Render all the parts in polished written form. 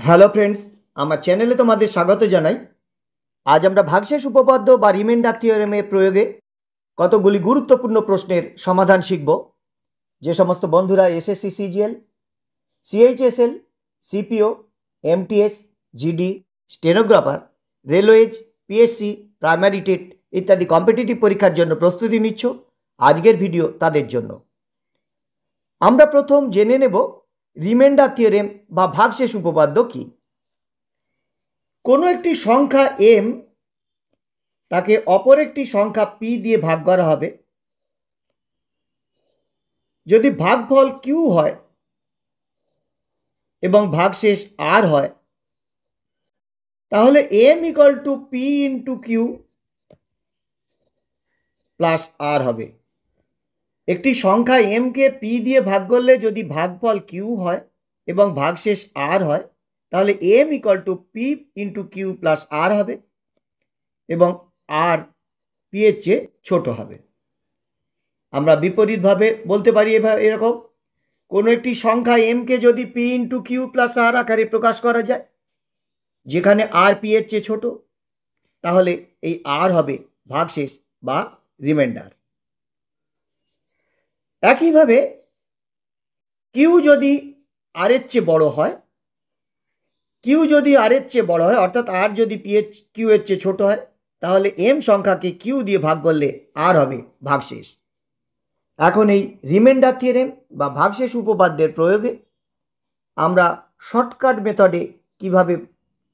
Hello friends, আমার চ্যানেলে তোমাদের স্বাগত জানাই। আজ আমরা ভাগশেষ উপপাদ্য বা রিমাইন্ডার থিওরেমের প্রয়োগে কতগুলি গুরুত্বপূর্ণ প্রশ্নের সমাধান শিখব। যে সমস্ত বন্ধুরা SSC CGL, CHSL, CPO, MTS, GD, stenographer, railways, PSC, primary TET ইত্যাদি কম্পিটিটিভ পরীক্ষার জন্য প্রস্তুতি নিচ্ছ, আজকের ভিডিও তাদের জন্য। আমরা প্রথম জেনে নেব রিমাইন্ডার থিওরেম বা ভাগশেষ উপপাদ্য কি। কোনো একটি সংখ্যা এম তাকে অপর একটি সংখ্যা পি দিয়ে ভাগ করা হবে। যদি ভাগফল কিউ হয় এবং ভাগশেষ আর হয়, তাহলে M equal to P into Q plus R হবে। একটি সংখ্যা এম কে পি দিয়ে ভাগ করলে যদি ভাগফল কিউ হয় এবং ভাগশেষ আর হয়, তাহলে M equal to P into Q plus R হবে এবং আর পি এর চেয়ে ছোট হবে। আমরা বিপরীতভাবে বলতে পারি এরকম, কোনো একটি সংখ্যা এম কে যদি P into Q plus R আকারে প্রকাশ করা যায়, যেখানে আর পি এর চেয়ে ছোট, তাহলে এই আর হবে ভাগশেষ বা রিমাইন্ডার। একইভাবে কিউ যদি আর এর চেয়ে বড় হয়, অর্থাৎ আর যদি পি এর কিউ এর চেয়ে ছোট হয়, তাহলে এম সংখ্যাকে কিউ দিয়ে ভাগ করলে আর হবে ভাগশেষ। এখন এই রিমাইন্ডার থিওরেম বা ভাগশেষ উপপাদ্যের প্রয়োগে আমরা শর্টকাট মেথডে কিভাবে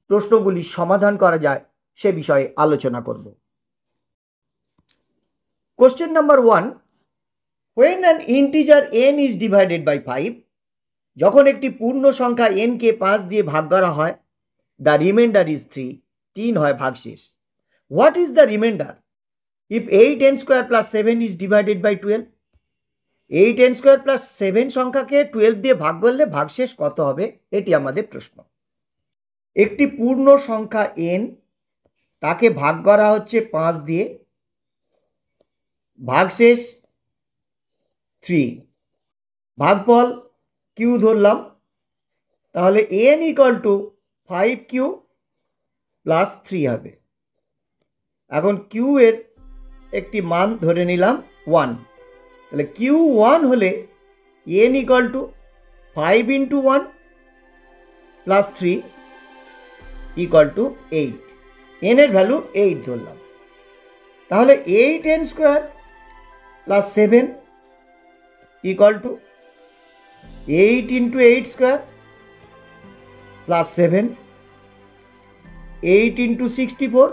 প্রশ্নগুলি সমাধান করা যায় সে বিষয়ে আলোচনা করব। Question number 1, when an integer n is divided by 5, যখন একটি পূর্ণ সংখ্যা n কে 5 দিয়ে ভাগ করা হয়, the remainder is 3, 3 হয় ভাগশেষ। What is the remainder if 8n square plus 7 is divided by 12? 8n square plus 7 সংখ্যাকে 12 দিয়ে ভাগ করলে ভাগশেষ কত হবে, এটি আমাদের প্রশ্ন। একটি পূর্ণ সংখ্যা n, তাকে ভাগ করা হচ্ছে 5 দিয়ে, ভাগশেষ 3, ভাগফল কিউ ধরলাম, তাহলে n equal two 5q plus 3 হবে। এখন কিউ এর একটি মান ধরে নিলাম 1, তাহলে কিউ 1 হলে n equal two 5 into 1 plus 3 equal to 8, n এর ভ্যালু 8 ধরলাম। তাহলে 8n square plus 7 equal to 8 into 8 square plus 7, 8 into 64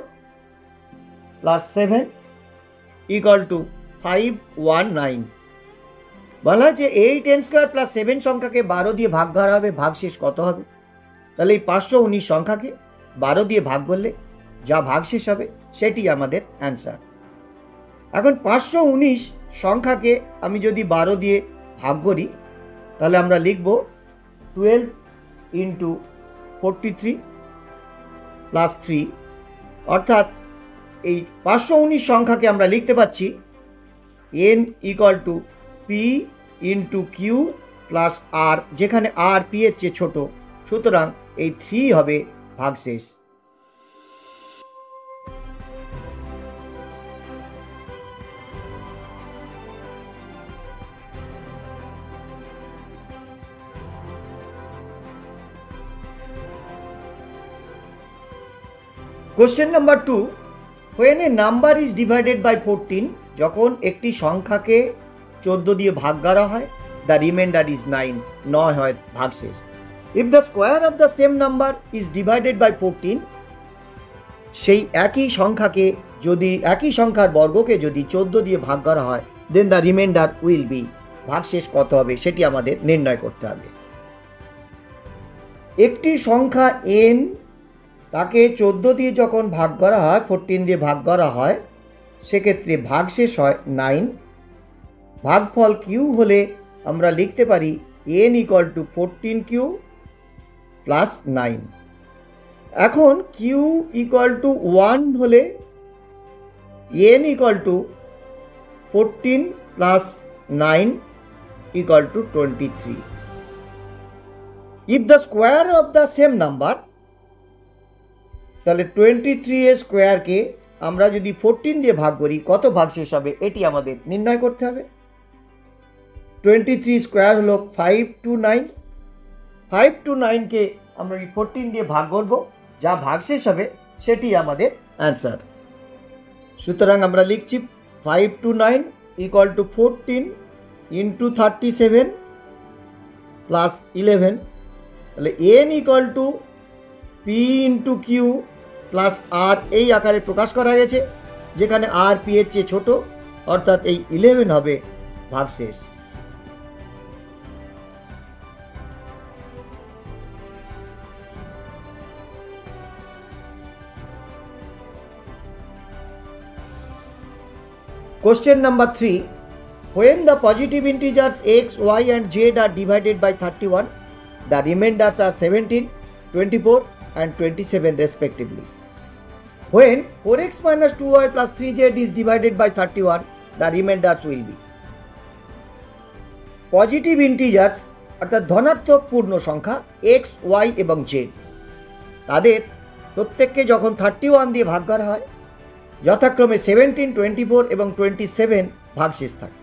plus 7 equal to 519। বলা যে 8n স্কোয়ার প্লাস 7 সংখ্যাকে 12 দিয়ে ভাগ করা হবে, ভাগশেষ কত হবে? তাহলে এই 519 সংখ্যাকে 12 দিয়ে ভাগ করলে যা ভাগশেষ হবে সেটি আমাদের অ্যান্সার। এখন 519 সংখ্যাকে আমি যদি 12 দিয়ে ভাগ করি, তাহলে আমরা লিখব 12 ইন্টু 43 প্লাস 3, অর্থাৎ এই 519 সংখ্যাকে আমরা লিখতে পাচ্ছি n equal to P into Q plus R, যেখানে আর পি এর চেয়ে ছোট, সুতরাং এই 3 হবে ভাগশেষ। Question number 2, when a number is divided by 14, যখন একটি সংখ্যাকে 14 দিয়ে ভাগ করা হয়, the remainder is 9, 9 হয় ভাগশেষ। if the square of the same number is divided by 14, সেই একই সংখ্যার বর্গকে যদি 14 দিয়ে ভাগ করা হয়, then the remainder will be, ভাগশেষ কত হবে সেটি আমাদের নির্ণয় করতে হবে। একটি সংখ্যা n, তাকে 14 দিয়ে যখন ভাগ করা হয়, 14 দিয়ে ভাগ করা হয়, সেক্ষেত্রে ভাগশেষ হয় 9। ভাগফল কিউ হলে আমরা লিখতে পারি n equal two 14q plus 9। এখন কিউ ইকুয়াল টু 1 হলে n equal two 14 plus 9 equal to 23। If the square of the same number, তাহলে 23 স্কোয়ারকে আমরা যদি 14 দিয়ে ভাগ করি কত ভাগশেষ হবে এটি আমাদের নির্ণয় করতে হবে। 23 স্কোয়ার হলো 529, 529কে আমরা 14 দিয়ে ভাগ করব, যা ভাগশেষ হবে সেটি আমাদের অ্যান্সার। সুতরাং আমরা লিখছি 529 ইকুয়াল টু 14 ইন্টু 37 প্লাস 11, তাহলে N equal to P into Q plus R এই আকারে প্রকাশ করা গেছে, যেখানে আর পি এর চেয়ে ছোট, অর্থাৎ এই 11 হবে ভাগশেষ। Question number 3. When the positive integers x, y and z are divided by 31, the remainders are 17, 24 and 27 respectively. When 4x minus 2y plus 3z is divided by 31, the remainders will be. Positive integers অর্থাৎ ধনাত্মক পূর্ণ সংখ্যা x, y এবং z, তাদের প্রত্যেককে যখন 31 দিয়ে ভাগ করা হয় যথাক্রমে 17, 24 এবং 27 ভাগশেষ থাকে।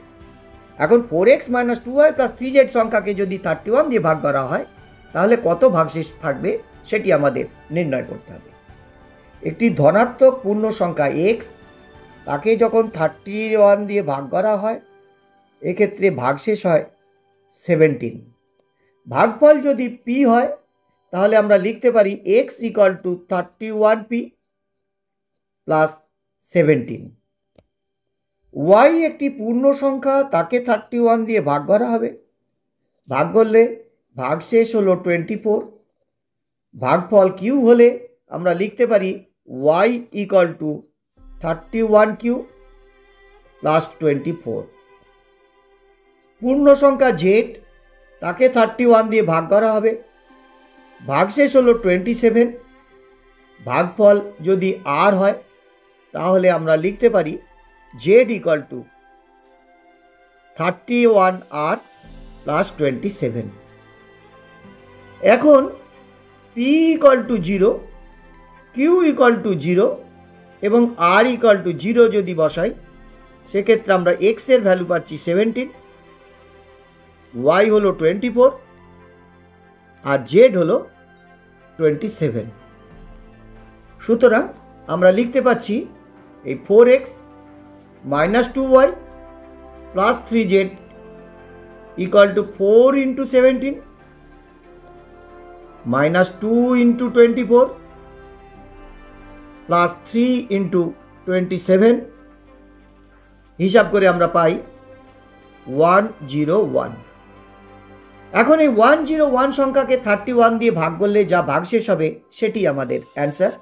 এখন 4x minus 2y plus 3z সংখ্যাকে যদি 31 দিয়ে ভাগ করা হয় তাহলে কত ভাগশেষ থাকবে সেটি আমাদের নির্ণয় করতে হবে। একটি ধনাত্মক পূর্ণ সংখ্যা x, তাকে যখন 31 দিয়ে ভাগ করা হয় এক্ষেত্রে ভাগশেষ হয় 17। ভাগফল যদি p হয় তাহলে আমরা লিখতে পারি x equal to 31p plus 17। y একটি পূর্ণ সংখ্যা, তাকে 31 দিয়ে ভাগ করা হবে, ভাগ করলে ভাগশেষ হলো 24। ভাগফল q হলে আমরা লিখতে পারি y equal to 31q plus 24। পূর্ণ সংখ্যা z, তাকে 31 দিয়ে ভাগ করা হবে, ভাগশেষ হলো 27। ভাগফল যদি r হয় তাহলে আমরা লিখতে পারি z equal to 31r plus 27। এখন p equal to 0, q equal to 0 এবং r ইকুয়াল টু 0 যদি বসাই সেক্ষেত্রে আমরা x এর ভ্যালু পাচ্ছি 17, y হলো 24 আর z হলো 27। সুতরাং আমরা লিখতে পাচ্ছি এই 4x minus 2y plus 3z equal to 4 into 17 minus 2 into 24 plus 3 into 27, হিসাব করে আমরা পাই 101। এখন এই 101 সংখ্যাকে 31 দিয়ে ভাগ করলে যা ভাগশেষ হবে সেটি আমাদের অ্যান্সার।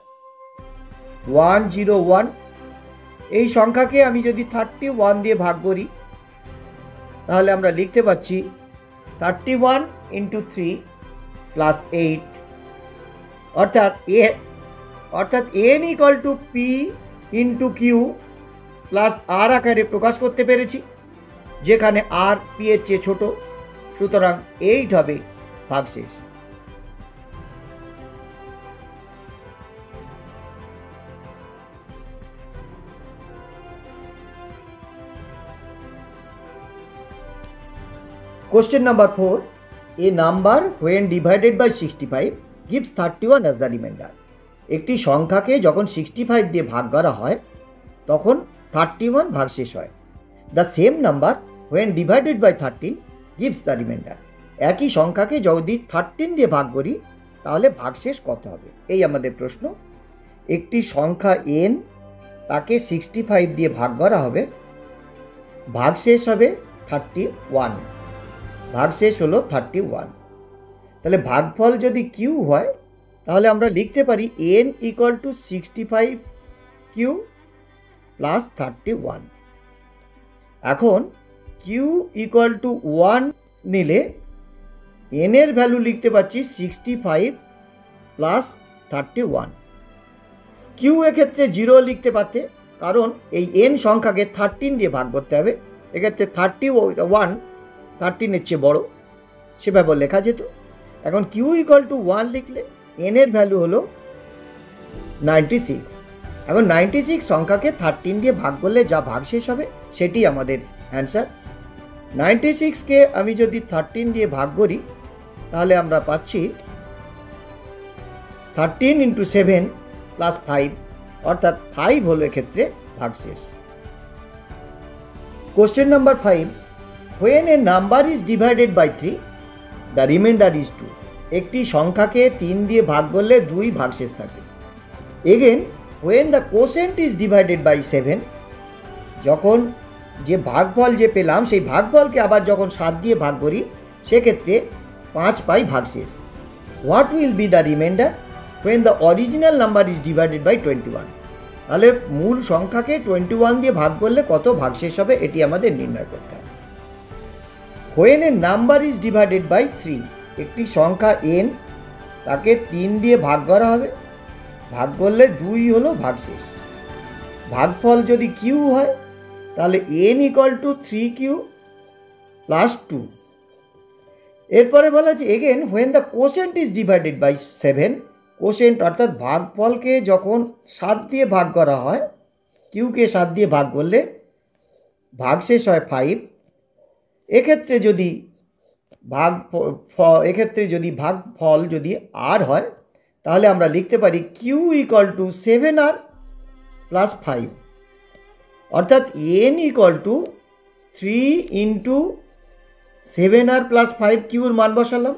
101 এই সংখ্যাকে আমি যদি 31 দিয়ে ভাগ করি তাহলে আমরা লিখতে পাচ্ছি 31 ইন্টু 3 প্লাস 8, অর্থাৎ n equal to P into Q plus R আকারে প্রকাশ করতে পেরেছি, যেখানে আর পি এর চেয়ে ছোট, সুতরাং 8 হবে ভাগশেষ। Question number 4. A number when divided by 65 gives 31 as the remainder. একটি সংখ্যাকে যখন 65 দিয়ে ভাগ করা হয় তখন 31 ভাগশেষ হয়। The same number when divided by 13 gives the remainder. একই সংখ্যাকে যদি 13 দিয়ে ভাগ করি তাহলে ভাগশেষ কত হবে, এই আমাদের প্রশ্ন। একটি সংখ্যা n, তাকে 65 দিয়ে ভাগ করা হবে, ভাগশেষ হবে 31, ভাগশেষ হলো 31। তাহলে ভাগফল যদি কিউ হয় তাহলে আমরা লিখতে পারি n equal two 65q plus 31। এখন কিউ ইকুয়াল টু 1 নিলে n এর ভ্যালু লিখতে পাচ্ছি 65 প্লাস 31। কিউ এক্ষেত্রে 0 লিখতে পারতে, কারণ এই n সংখ্যাকে 13 দিয়ে ভাগ করতে হবে, এক্ষেত্রে 31 13-এর চেয়ে বড়, সেভাবে লেখা যেত। এখন কিউ ইকুয়াল টু 1 লিখলে এন এর ভ্যালু হলো 96। এখন 96 সংখ্যাকে 13 দিয়ে ভাগ করলে যা ভাগশেষ হবে সেটি আমাদের অ্যান্সার। 96কে আমি যদি 13 দিয়ে ভাগ করি তাহলে আমরা পাচ্ছি 13 ইন্টু 7 প্লাস 5, অর্থাৎ 5 হলো এক্ষেত্রে ভাগশেষ। Question number 5, when a number is divided by 3 the remainder is 2। একটি সংখ্যাকে 3 দিয়ে ভাগ করলে 2 ভাগশেষ থাকে। Again when the quotient is divided by 7, যখন যে ভাগফল যে পেলাম সেই ভাগফলকে আবার যখন 7 দিয়ে ভাগ করি সেক্ষেত্রে 5 পাই ভাগশেষ। What will be the reminder when the original number is divided by 21। তাহলে মূল সংখ্যাকে 21 দিয়ে ভাগ করলে কত ভাগশেষ হবে এটি আমাদের নির্ণয় করতে হবে। when a number is divided by 3, একটি সংখ্যা n তাকে 3 দিয়ে ভাগ করা হবে, ভাগ করলে 2 হলো ভাগশেষ। ভাগফল যদি কিউ হয় তাহলে n equal to 3q plus 2। এরপরে বলা আছে again when the quotient is divided by 7, quotient অর্থাৎ ভাগফলকে যখন 7 দিয়ে ভাগ করা হয়, কিউকে 7 দিয়ে ভাগ করলে ভাগশেষ হয় 5। এক্ষেত্রে যদি ভাগফল যদি আর হয় তাহলে আমরা লিখতে পারি Q equal to 7r plus 5, অর্থাৎ N equal to 3 into 7r plus 5, কিউর মান বসালাম,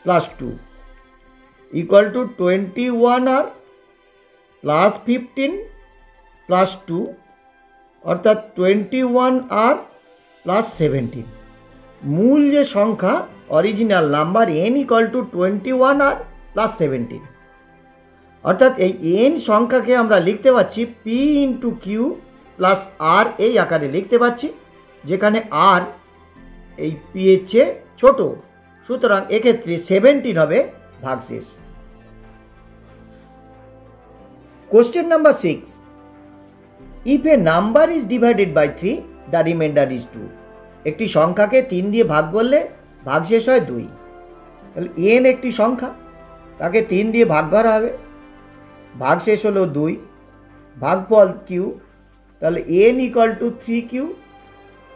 plus 2 equal to 21r plus 15 plus 2, অর্থাৎ 21r প্লাস 17। মূল যে সংখ্যা original number n equal to 21r plus 17, অর্থাৎ এই n সংখ্যাকে আমরা লিখতে পাচ্ছি p into Q plus r এই আকারে লিখতে পাচ্ছি, যেখানে r এই p এর চেয়ে ছোট, সুতরাং এক্ষেত্রে 17 হবে ভাগশেষ। Question number 6, if a number is divided by 3 the remainder is 2। একটি সংখ্যাকে 3 দিয়ে ভাগ করলে ভাগশেষ হয় 2। তাহলে n একটি সংখ্যা, তাকে 3 দিয়ে ভাগ করা হবে, ভাগশেষ হলো 2, ভাগফল কিউ, তাহলে n equal to 3q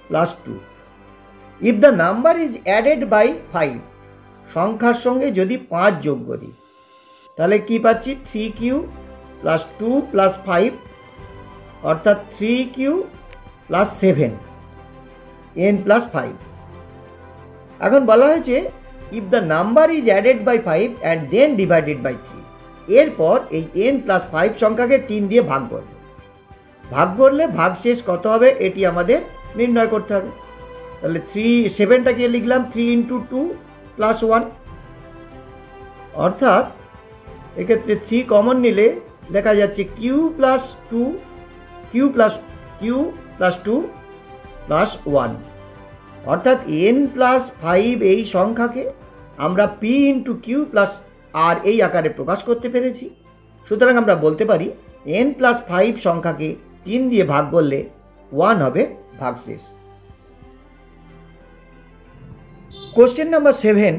plus 2। If the number is added by 5, সংখ্যার সঙ্গে যদি 5 যোগ করি তাহলে কি পাচ্ছি 3q প্লাস 2 প্লাস 5, অর্থাৎ 3q প্লাস 7 n প্লাস 5। এখন বলা হয়েছে if the number is added by 5 and then divided by 3, এরপর এই n প্লাস 5 সংখ্যাকে 3 দিয়ে ভাগ করলে ভাগশেষ কত হবে এটি আমাদের নির্ণয় করতে হবে। তাহলে 7টাকে লিখলাম 3 ইন্টু 2 প্লাস 1, অর্থাৎ এক্ষেত্রে 3 কমন নিলে লেখা যাচ্ছে কিউ প্লাস 2 প্লাস 1, অর্থাৎ n প্লাস 5 এই সংখ্যাকে আমরা p into Q plus R এই আকারে প্রকাশ করতে পেরেছি। সুতরাং আমরা বলতে পারি n প্লাস 5 সংখ্যাকে 3 দিয়ে ভাগ করলে 1 হবে ভাগশেষ। Question number 7,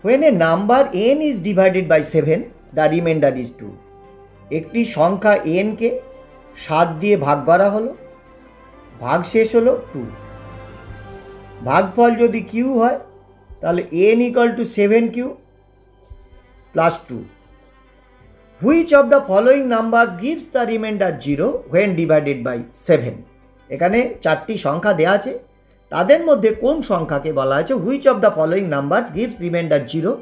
when a number n is divided by 7 the remainder is 2। একটি সংখ্যা n কে 7 দিয়ে ভাগ করা হলো, ভাগশেষ হলো 2। ভাগফল যদি কিউ হয় তাহলে n equal two 7q plus 2। Which of the following numbers gives the reminder 0 when divided by 7। এখানে 4টি সংখ্যা দেওয়া আছে, তাদের মধ্যে কোন সংখ্যাকে বলা হয়েছে which of the following numbers gives reminder 0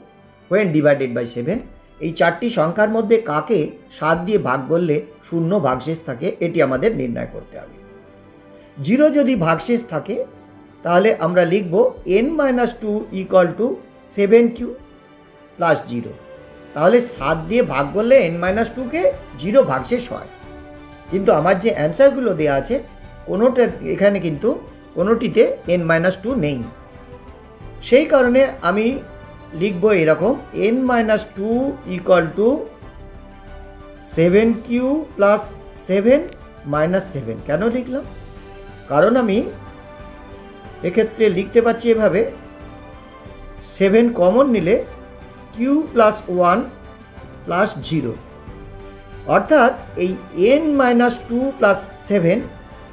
when divided by 7। এই 4টি সংখ্যার মধ্যে কাকে 7 দিয়ে ভাগ করলে 0 ভাগশেষ থাকে এটি আমাদের নির্ণয় করতে হবে। 0 যদি ভাগশেষ থাকে তাহলে আমরা লিখব n-2 equal to 7q plus 0। তাহলে 7 দিয়ে ভাগ করলে n-2কে 0 ভাগশেষ হয়, কিন্তু আমার যে অ্যান্সারগুলো দেওয়া আছে এখানে কিন্তু কোনোটিতে n-2 নেই। সেই কারণে আমি লিখব এরকম n-2 equal to 7q plus 7 minus 7। কেন লিখলাম? কারণ আমি এক্ষেত্রে লিখতে পাচ্ছি এভাবে 7 কমন নিলে কিউ প্লাস 1 প্লাস 0, অর্থাৎ এই n-2 প্লাস 7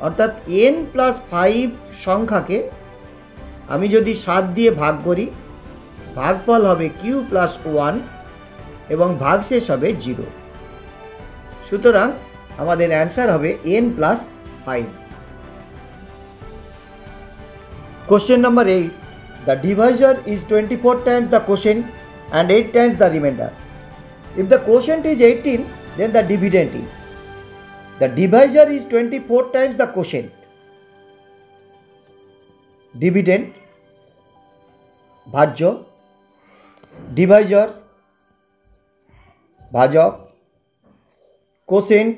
অর্থাৎ n প্লাস 5 সংখ্যাকে আমি যদি 7 দিয়ে ভাগ করি, ভাগফল হবে কিউ প্লাস 1 এবং ভাগশেষ হবে 0। সুতরাং আমাদের অ্যান্সার হবে n plus 5। Question number 8. The divisor is 24 times the quotient and 8 times the remainder. If the quotient is 18, then the dividend is. The divisor is 24 times the quotient. Dividend, ভাজ্য, divisor, ভাজক, quotient,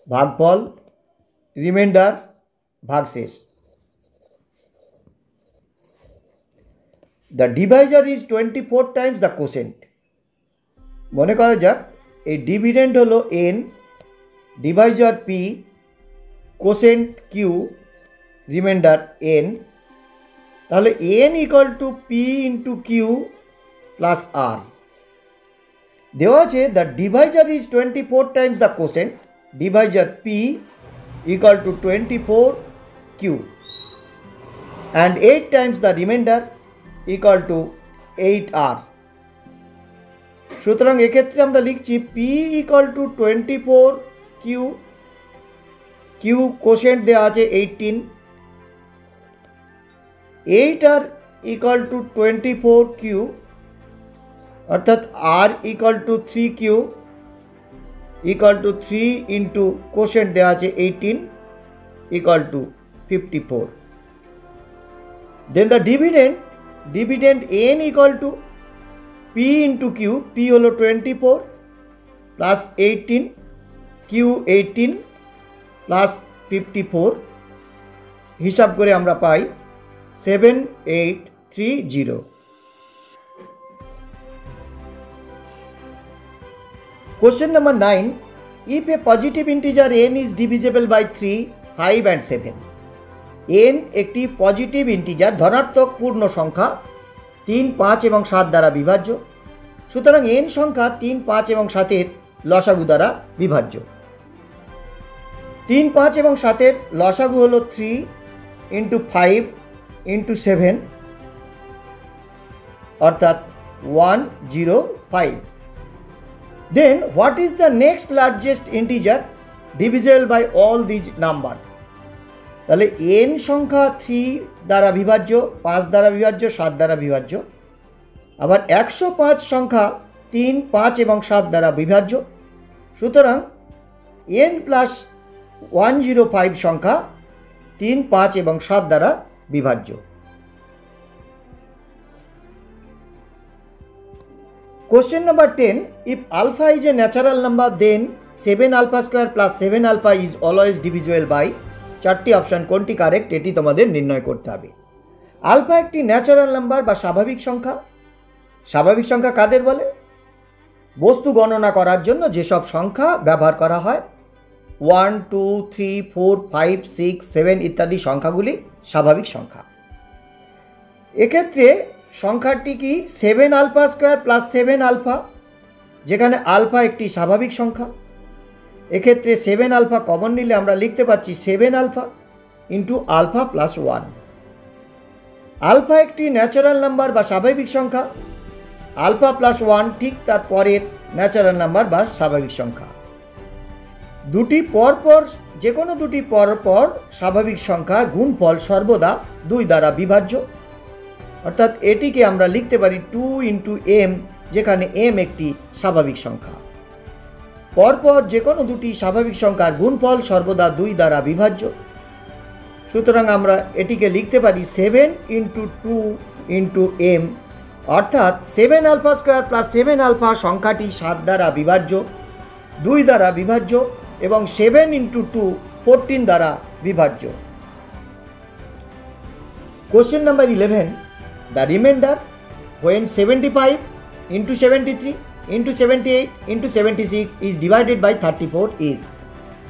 ভাগফল, remainder, ভাগশেষ। The divisor is 24 times the quotient. মনে করা যাক এই dividend হলো n, divisor p, quotient q, remainder n। তাহলে n equal to p into q plus r। দেওয়া আছে the divisor is 24 times the quotient, divisor p equal to 24q and 8 times the remainder equal to 8r. সুতরাং এক্ষেত্রে আমরা লিখছি p equal to 24q, q quotient দেওয়া আছে 18, 8r equal to 24q অর্থাৎ r equal to 3q equal to 3 into quotient দেওয়া আছে 18 equal to 54. Then the dividend n equal to p into q, p হলো 24 plus 18, q 18 plus 54, হিসাব করে আমরা পাই 7830. Question number 9. If a positive integer n is divisible by 3, 5 and 7. n একটি positive integer ধনাত্মক পূর্ণ সংখ্যা 3, 5 এবং 7 দ্বারা বিভাজ্য। সুতরাং n সংখ্যা 3, 5 এবং 7 এর লসাগু দ্বারা বিভাজ্য। 3, 5 এবং 7 এর লসাগু হলো 3 into 5 into 7 অর্থাৎ 105. Then what is the next largest integer divisible by all these numbers? তাহলে n সংখ্যা 3 দ্বারা বিভাজ্য, 5 দ্বারা বিভাজ্য, 7 দ্বারা বিভাজ্য। আবার 105 সংখ্যা 3, 5 এবং 7 দ্বারা বিভাজ্য। সুতরাং n প্লাস 105 সংখ্যা 3, 5 এবং 7 দ্বারা বিভাজ্য। Question number 10. If alpha is a natural number, then 7 alpha square plus 7 alpha is always divisible by, চারটি অপশন কোনটি কারেক্ট এটি তোমাদের নির্ণয় করতে হবে। আলফা একটি ন্যাচারাল নাম্বার বা স্বাভাবিক সংখ্যা। স্বাভাবিক সংখ্যা কাদের বলে? বস্তু গণনা করার জন্য যেসব সংখ্যা ব্যবহার করা হয় 1, 2, 3, 4, 5, 6, 7 ইত্যাদি সংখ্যাগুলি স্বাভাবিক সংখ্যা। এক্ষেত্রে সংখ্যাটি কি 7 আলফা স্কোয়ার প্লাস 7 আলফা, যেখানে আলফা একটি স্বাভাবিক সংখ্যা। এক্ষেত্রে 7 আলফা কমন নিলে আমরা লিখতে পাচ্ছি 7 alpha into alpha plus 1। Alpha একটি ন্যাচারাল নাম্বার বা স্বাভাবিক সংখ্যা, আলফা প্লাস 1 ঠিক তার পরের ন্যাচারাল নাম্বার বা স্বাভাবিক সংখ্যা। দুটি পরপর যে কোনো দুটি পরপর স্বাভাবিক সংখ্যা গুণফল সর্বদা 2 দ্বারা বিভাজ্য, অর্থাৎ এটিকে আমরা লিখতে পারি 2 ইন্টু m, যেখানে m একটি স্বাভাবিক সংখ্যা। পরপর যে কোনো দুটি স্বাভাবিক সংখ্যার গুণফল সর্বদা 2 দ্বারা বিভাজ্য। সুতরাং আমরা এটিকে লিখতে পারি 7 ইন্টু 2 ইন্টু m, অর্থাৎ 7 আলফা স্কোয়ার প্লাস 7 আলফা সংখ্যাটি 7 দ্বারা বিভাজ্য, 2 দ্বারা বিভাজ্য এবং 7 ইন্টু 2 14 দ্বারা বিভাজ্য। Question number 11. The remainder when 75 into 73 into 78 into 76 is divided by 34 is,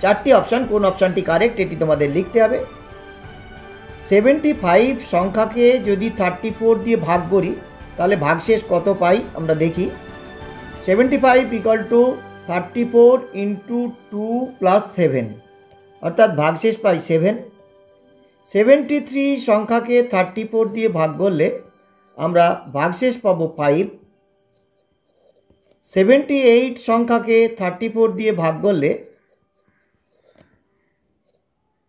চারটি অপশন কোন অপশনটি কারেক্ট এটি তোমাদের লিখতে হবে। 75 সংখ্যাকে যদি 34 দিয়ে ভাগ করি তাহলে ভাগশেষ কত পাই আমরা দেখি। 75 ইকুয়াল টু 34 ইন্টু 2 প্লাস 7, অর্থাৎ ভাগশেষ পাই 7। 73 সংখ্যাকে 34 দিয়ে ভাগ করলে আমরা ভাগশেষ পাবো 5। 78 সংখ্যাকে 34 দিয়ে ভাগ করলে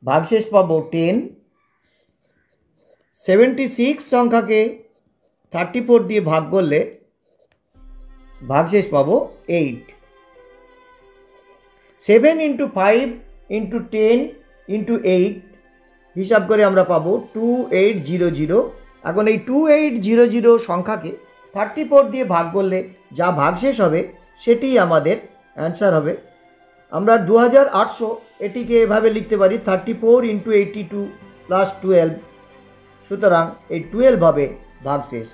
ভাগশেষ পাবো 10। 76 সংখ্যাকে 34 দিয়ে ভাগ করলে ভাগশেষ পাবো 8। 7 ইন্টু 5 ইন্টু 10 ইন্টু 8 হিসাব করে আমরা পাবো 2800। এখন এই 2800 সংখ্যাকে 34 দিয়ে ভাগ করলে যা ভাগশেষ হবে সেটি আমাদের অ্যান্সার হবে। আমরা 2800 এটিকে এভাবে লিখতে পারি 34 ইন্টু 82 প্লাস 12, সুতরাং এই 12 হবে ভাগশেষ।